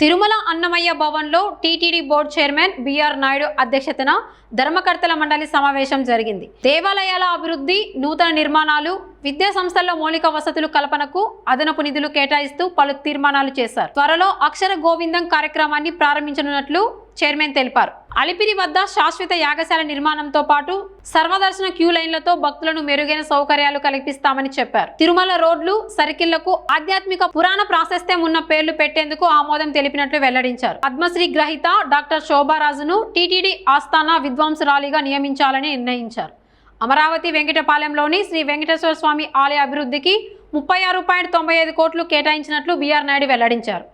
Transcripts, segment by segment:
తిరుమల అన్నమయ్య భవన్లో TTD board chairman BR Naidu అధ్యక్షతన ధర్మకర్తల మండలి సమావేశం జరిగింది. దేవాలయాల అభివృద్ధి, నూతన నిర్మాణాలు, విద్యా సంస్థల్లో మౌలిక వసతులు కల్పనకు అదనపు నిధులు కేటాయిస్తూ పలు తీర్మానాలు చేశారు. త్వరలో అక్షర గోవిందం కార్యక్రమాన్ని ప్రారంభించనున్నట్లు చైర్మన్ తెలిపారు. అలిపిరి వద్ద శాశ్వత యాగశాల నిర్మాణంతో పాటు సర్వదర్శన క్యూ లైన్లతో భక్తులను మెరుగైన సౌకర్యాలు కల్పిస్తామని చెప్పారు. తిరుమల రోడ్లు, సర్కిళ్లకు ఆధ్యాత్మిక పురాణ ప్రాశస్త్యం ఉన్న పేర్లు పెట్టేందుకు ఆమోదం తెలిపినట్లు వెల్లడించారు. పద్మశ్రీ గ్రహీత డాక్టర్ శోభారాజును టీటీడీ ఆస్థాన విద్వాంసురాలిగా నియమించాలని నిర్ణయించారు. అమరావతి వెంకటపాలెంలోని శ్రీ వెంకటేశ్వర స్వామి ఆలయ అభివృద్ధికి 36.95 కోట్లు కేటాయించినట్లు బిఆర్ నాయుడు వెల్లడించారు.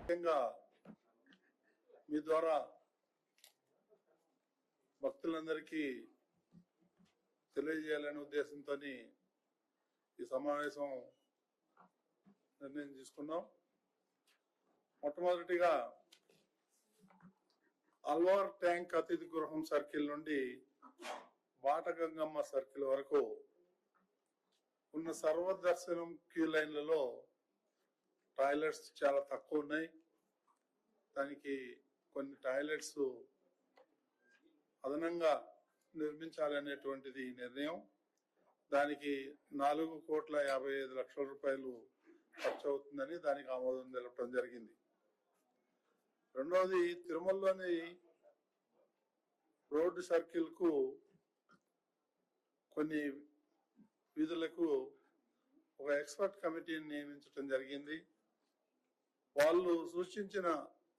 భక్తులందరికీ తెలియజేయాలనే ఉద్దేశంతో ఈ సమావేశం నిర్ణయం తీసుకున్నాం. మొట్టమొదటిగా అల్వార్ ట్యాంక్ అతిథి గృహం సర్కిల్ నుండి బాటగంగమ్మ సర్కిల్ వరకు ఉన్న సర్వదర్శనం క్యూ లైన్లలో టాయిలెట్స్ చాలా తక్కువ ఉన్నాయి. దానికి కొన్ని టాయిలెట్స్ అదనంగా నిర్మించాలనేటువంటిది నిర్ణయం. దానికి 4,55,00,000 రూపాయలు ఖర్చు అవుతుందని దానికి ఆమోదం తెలపడం జరిగింది. రెండవది, తిరుమలలోని రోడ్డు సర్కిల్ కు కొన్ని వీధులకు ఒక ఎక్స్పర్ట్ కమిటీని నియమించడం జరిగింది. వాళ్ళు సూచించిన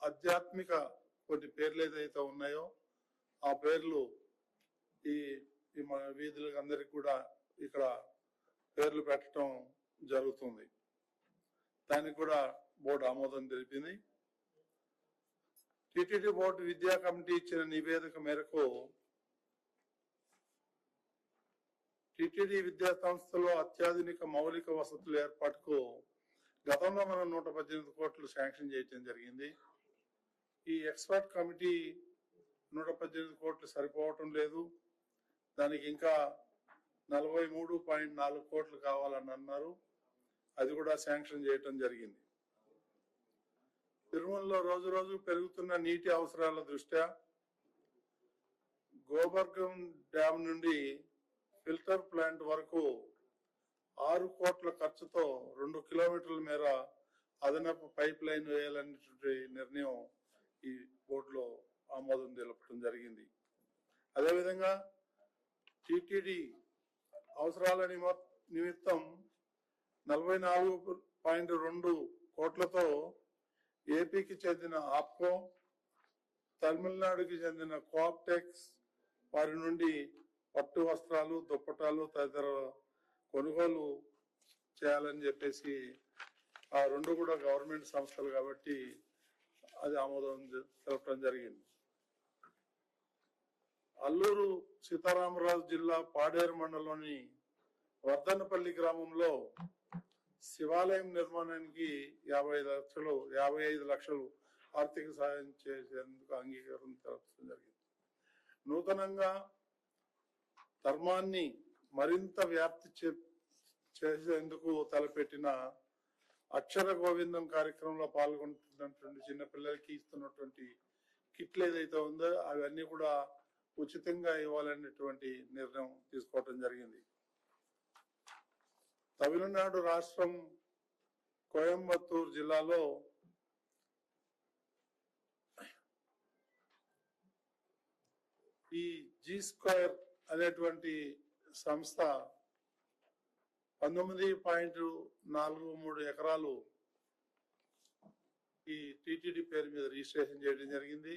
ఆధ్యాత్మిక కొన్ని పేర్లు ఏదైతే ఉన్నాయో ఆ పేర్లు ఈ మన వీధులకు అందరికి కూడా ఇక్కడ పేర్లు పెట్టడం జరుగుతుంది. దానికి కూడా బోర్డు ఆమోదం తెలిపింది. టిటిడి బోర్డు విద్యా కమిటీ ఇచ్చిన నివేదిక మేరకు టిటిడి విద్యా సంస్థలో అత్యాధునిక మౌలిక వసతుల ఏర్పాటుకు గతంలో మనం 118 కోట్లు శాంక్షన్ చేయడం జరిగింది. ఈ ఎక్స్పర్ట్ కమిటీ 118 కోట్లు సరిపోవటం లేదు. దానికి ఇంకా 43.4 కోట్లు కావాలని అన్నారు. అది కూడా శాంక్షన్ చేయటం జరిగింది. తిరుమలలో రోజు రోజు పెరుగుతున్న నీటి అవసరాల దృష్ట్యా గోబర్గం డ్యామ్ నుండి ఫిల్టర్ ప్లాంట్ వరకు 6 కోట్ల ఖర్చుతో 2 కిలోమీటర్ల మేర అదనపు పైప్ లైన్ వేయాలనేటువంటి నిర్ణయం ఈ బోర్డులో ఆమోదం తెలపడం జరిగింది. అదేవిధంగా టిటిడి అవసరాల నిమిత్తం 44.2 కోట్లతో ఏపీకి చెందిన ఆప్కో, తమిళనాడుకి చెందిన కోఆప్టెక్స్ వారి నుండి పట్టు వస్త్రాలు, దుప్పటాలు తదితర కొనుగోలు చేయాలని చెప్పేసి ఆ రెండు కూడా గవర్నమెంట్ సంస్థలు కాబట్టి అది ఆమోదం తెలపడం జరిగింది. అల్లూరు సీతారామరాజు జిల్లా పాడేరు మండలంలోని వర్ధనపల్లి గ్రామంలో శివాలయం నిర్మాణానికి 55 లక్షలు ఆర్థిక సాయం చేసేందుకు అంగీకారం తెలపడం జరిగింది. నూతనంగా ధర్మాన్ని మరింత వ్యాప్తి చేసేందుకు తలపెట్టిన అక్షర గోవిందం కార్యక్రమంలో పాల్గొంటున్నటువంటి చిన్నపిల్లలకి ఇస్తున్నటువంటి కిట్లు ఏదైతే ఉందో అవన్నీ కూడా ఉచితంగా ఇవ్వాలనేటువంటి నిర్ణయం తీసుకోవటం జరిగింది. తమిళనాడు రాష్ట్రం కోయంబత్తూరు జిల్లాలో ఈ జీ స్క్వేర్ అనేటువంటి సంస్థ 19.43 ఎకరాలు ఈ టిటిడి పేరు మీద రిజిస్ట్రేషన్ చేయడం జరిగింది.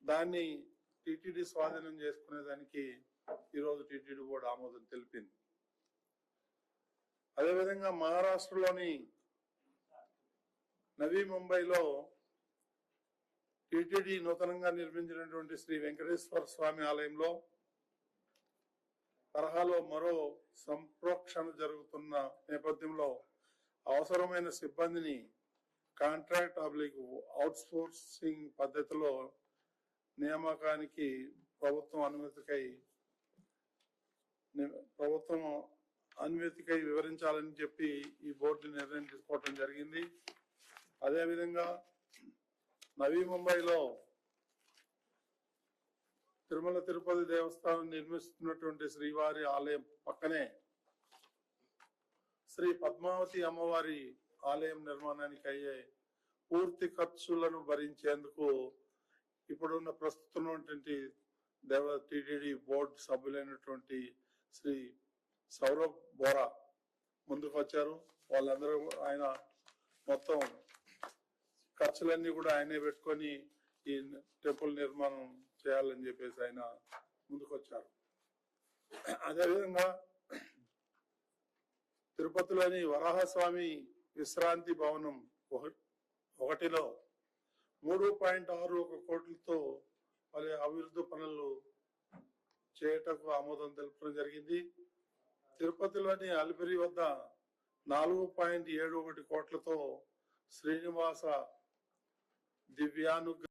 దాన్ని టిటిడి స్వాధీనం చేసుకునేదానికి ఈరోజు టిటిడి బోర్డు ఆమోదం తెలిపింది. అదేవిధంగా మహారాష్ట్రలోని నవీ ముంబైలో టిటిడి నూతనంగా నిర్మించినటువంటి శ్రీ వెంకటేశ్వర స్వామి ఆలయంలో తరహాలో మరో సంప్రోక్షణ జరుగుతున్న నేపథ్యంలో అవసరమైన సిబ్బందిని కాంట్రాక్ట్ అవుట్సోర్సింగ్ పద్ధతిలో నియామకానికి ప్రభుత్వం అనుమతికై వివరించాలని చెప్పి ఈ బోర్డు నిర్ణయం తీసుకోవడం జరిగింది. అదేవిధంగా నవీ ముంబైలో తిరుమల తిరుపతి దేవస్థానం నిర్మిస్తున్నటువంటి శ్రీవారి ఆలయం పక్కనే శ్రీ పద్మావతి అమ్మవారి ఆలయం నిర్మాణానికి అయ్యే పూర్తి ఖర్చులను భరించేందుకు ఇప్పుడున్న ప్రస్తుతం టిటిడి బోర్డు సభ్యులైనటువంటి శ్రీ సౌరభ్ బోరా ముందుకు వచ్చారు. వాళ్ళందరూ ఆయన మొత్తం ఖర్చులన్నీ కూడా ఆయనే పెట్టుకొని ఈ టెంపుల్ నిర్మాణం చేయాలని చెప్పేసి ఆయన ముందుకు వచ్చారు. అదేవిధంగా తిరుపతిలోని వరాహస్వామి విశ్రాంతి భవనం 1లో 3.61 కోట్లతో పలు అభివృద్ధి పనులు చేయటకు ఆమోదం తెలపడం జరిగింది. తిరుపతిలోని అలిపిరి వద్ద 4.71 కోట్లతో శ్రీనివాస దివ్యానుగ్రహ